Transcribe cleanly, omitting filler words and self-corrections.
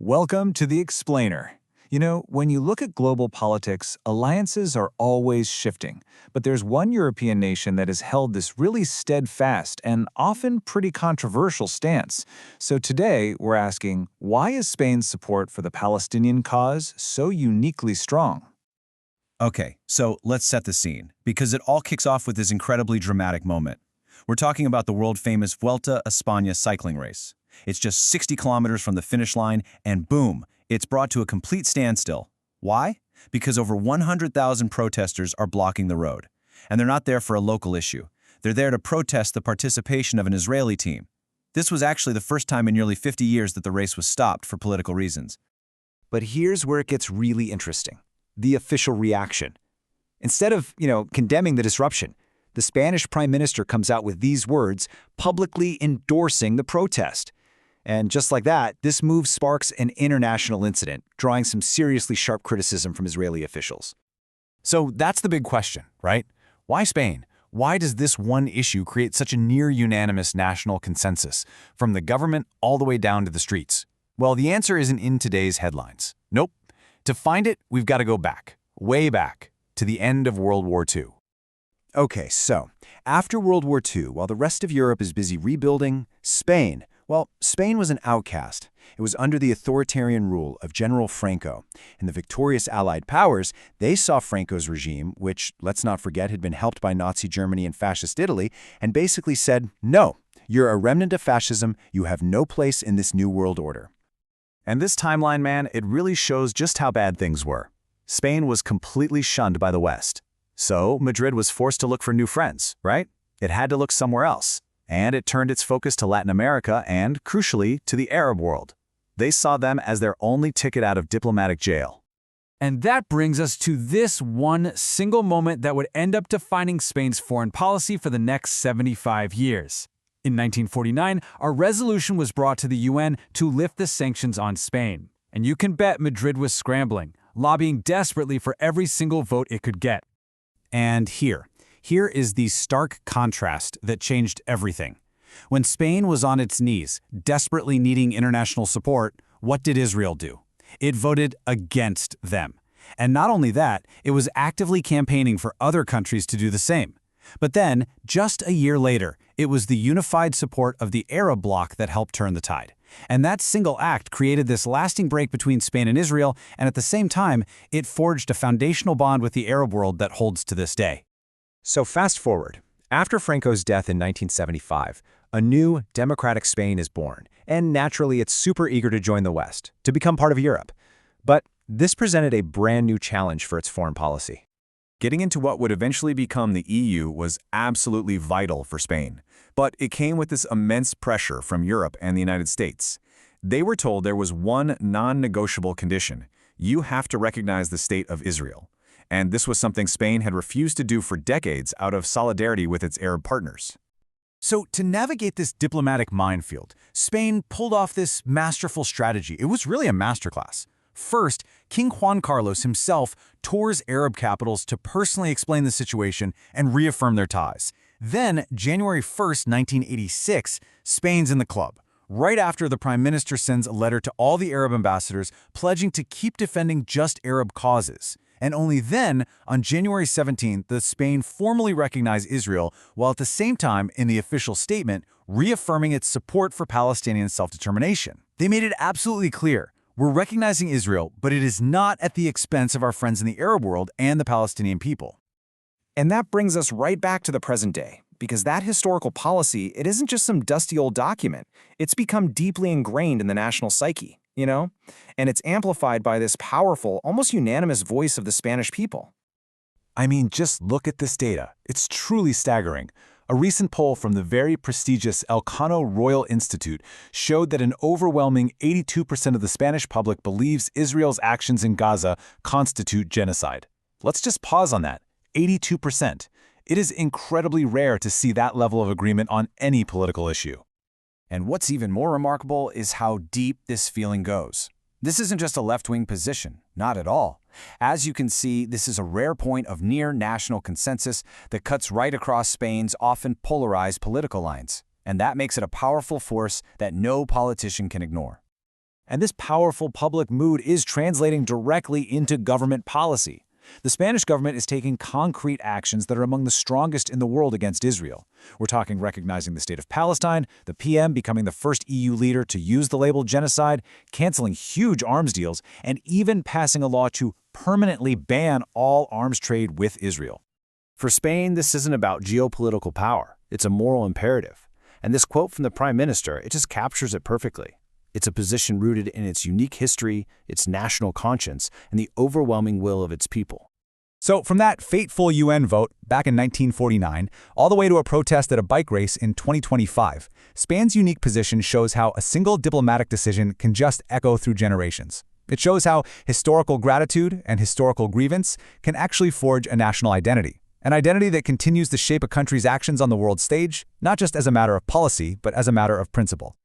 Welcome to The Explainer. You know, when you look at global politics, alliances are always shifting. But there's one European nation that has held this really steadfast and often pretty controversial stance. So today, we're asking, why is Spain's support for the Palestinian cause so uniquely strong? Okay, so let's set the scene, because it all kicks off with this incredibly dramatic moment. We're talking about the world-famous Vuelta a España cycling race. It's just 60 kilometers from the finish line, and boom, it's brought to a complete standstill. Why? Because over 100,000 protesters are blocking the road. And they're not there for a local issue. They're there to protest the participation of an Israeli team. This was actually the first time in nearly 50 years that the race was stopped for political reasons. But here's where it gets really interesting. The official reaction. Instead of, condemning the disruption, the Spanish Prime Minister comes out with these words, publicly endorsing the protest. And just like that, this move sparks an international incident, drawing some seriously sharp criticism from Israeli officials. So that's the big question, right? Why Spain? Why does this one issue create such a near-unanimous national consensus, from the government all the way down to the streets? Well, the answer isn't in today's headlines. Nope. To find it, we've got to go back, way back, to the end of World War II. Okay, so after World War II, while the rest of Europe is busy rebuilding, Spain was an outcast. It was under the authoritarian rule of General Franco, and the victorious Allied powers, they saw Franco's regime, which, let's not forget, had been helped by Nazi Germany and Fascist Italy, and basically said, no, you're a remnant of fascism, you have no place in this new world order. And this timeline, man, it really shows just how bad things were. Spain was completely shunned by the West. So Madrid was forced to look for new friends, right? It had to look somewhere else. And it turned its focus to Latin America and, crucially, to the Arab world. They saw them as their only ticket out of diplomatic jail. And that brings us to this one single moment that would end up defining Spain's foreign policy for the next 75 years. In 1949, a resolution was brought to the UN to lift the sanctions on Spain. And you can bet Madrid was scrambling, lobbying desperately for every single vote it could get. And here is the stark contrast that changed everything. When Spain was on its knees, desperately needing international support, what did Israel do? It voted against them. And not only that, it was actively campaigning for other countries to do the same. But then, just a year later, it was the unified support of the Arab bloc that helped turn the tide. And that single act created this lasting break between Spain and Israel, and at the same time, it forged a foundational bond with the Arab world that holds to this day. So fast forward. After Franco's death in 1975, a new democratic Spain is born, and naturally it's super eager to join the West, to become part of Europe. But this presented a brand new challenge for its foreign policy. Getting into what would eventually become the EU was absolutely vital for Spain. But it came with this immense pressure from Europe and the United States. They were told there was one non-negotiable condition. You have to recognize the state of Israel. And this was something Spain had refused to do for decades out of solidarity with its Arab partners. So to navigate this diplomatic minefield, Spain pulled off this masterful strategy. It was really a masterclass. First, King Juan Carlos himself tours Arab capitals to personally explain the situation and reaffirm their ties. Then, January 1st, 1986, Spain's in the club, right after the Prime Minister sends a letter to all the Arab ambassadors pledging to keep defending just Arab causes. And only then, on January 17th, does Spain formally recognize Israel, while at the same time, in the official statement, reaffirming its support for Palestinian self-determination. They made it absolutely clear. We're recognizing Israel, but it is not at the expense of our friends in the Arab world and the Palestinian people. And that brings us right back to the present day, because that historical policy, it isn't just some dusty old document. It's become deeply ingrained in the national psyche, And it's amplified by this powerful, almost unanimous voice of the Spanish people. I mean, just look at this data. It's truly staggering. A recent poll from the very prestigious Elcano Royal Institute showed that an overwhelming 82% of the Spanish public believes Israel's actions in Gaza constitute genocide. Let's just pause on that. 82%. It is incredibly rare to see that level of agreement on any political issue. And what's even more remarkable is how deep this feeling goes. This isn't just a left-wing position, not at all. As you can see, this is a rare point of near-national consensus that cuts right across Spain's often polarized political lines. And that makes it a powerful force that no politician can ignore. And this powerful public mood is translating directly into government policy. The Spanish government is taking concrete actions that are among the strongest in the world against Israel. We're talking recognizing the state of Palestine, the PM becoming the first EU leader to use the label genocide, canceling huge arms deals, and even passing a law to permanently ban all arms trade with Israel. For Spain, this isn't about geopolitical power. It's a moral imperative. And this quote from the Prime Minister, it just captures it perfectly. It's a position rooted in its unique history, its national conscience, and the overwhelming will of its people. So from that fateful UN vote back in 1949, all the way to a protest at a bike race in 2025, Spain's unique position shows how a single diplomatic decision can just echo through generations. It shows how historical gratitude and historical grievance can actually forge a national identity. An identity that continues to shape a country's actions on the world stage, not just as a matter of policy, but as a matter of principle.